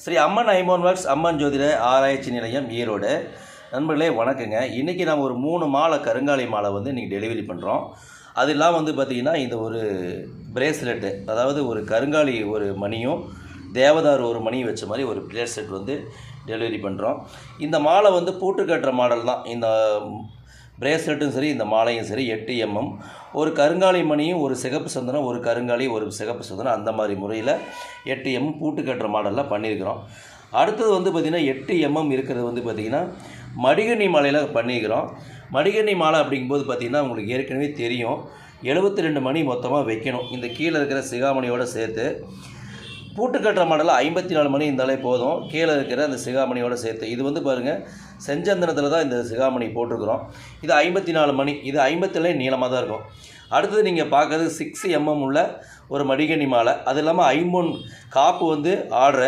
ஸ்ரீ அம்மன் ஐமோன் works அம்மன் ஜோதிட ஆராய்ச்சி நிலையம் ஈரோடு. நண்பர்களே வணக்கங்க. இன்றைக்கி நம்ம ஒரு 3 மாலை கருங்காலி மாலை வந்து இன்றைக்கி டெலிவரி பண்ணுறோம். அது இல்லாமல் வந்து பார்த்திங்கன்னா இந்த ஒரு பிரேஸ்லெட்டு, அதாவது ஒரு கருங்காலி ஒரு மணியும் தேவதார் ஒரு மணியும் வச்ச மாதிரி ஒரு பிரேஸ்லெட் வந்து டெலிவரி பண்ணுறோம். இந்த மாலை வந்து பூட்டு கட்டுற மாடல் தான். இந்த பிரேஸ்லெட்டும் சரி, இந்த மாலையும் சரி 8 mm. ஒரு கருங்காலி மணியும் ஒரு சிகப்பு சந்தனம், ஒரு கருங்காலி ஒரு சிகப்பு சந்தனம், அந்த மாதிரி முறையில் 8 mm பூட்டு கட்டுற மாடலில் பண்ணியிருக்கிறோம். அடுத்தது வந்து பார்த்திங்கன்னா 8 mm இருக்கிறது வந்து பார்த்திங்கன்னா மடிகண்ணி மாலையில் பண்ணியிருக்கிறோம். மடிகண்ணி மாலை அப்படிங்கும்போது பார்த்திங்கன்னா உங்களுக்கு ஏற்கனவே தெரியும், 72 மணி மொத்தமாக வைக்கணும். இந்த கீழே இருக்கிற சிகாமணியோடு சேர்த்து பூட்டு கட்டுற மாடலில் 54 மணி இருந்தாலே போதும், கீழே இருக்கிற அந்த சிகாமணியோடு சேர்த்து. இது வந்து பாருங்கள், செஞ்சந்தனத்தில் தான் இந்த சிகாமணி போட்டிருக்கிறோம். இது 54 மணி, இது 57 நீளமாக தான் இருக்கும். அடுத்தது நீங்கள் பார்க்குறது 6 mm உள்ள ஒரு மடிகண்ணி மாலை. அது இல்லாமல் ஐம்பொன் காப்பு வந்து ஆர்டர்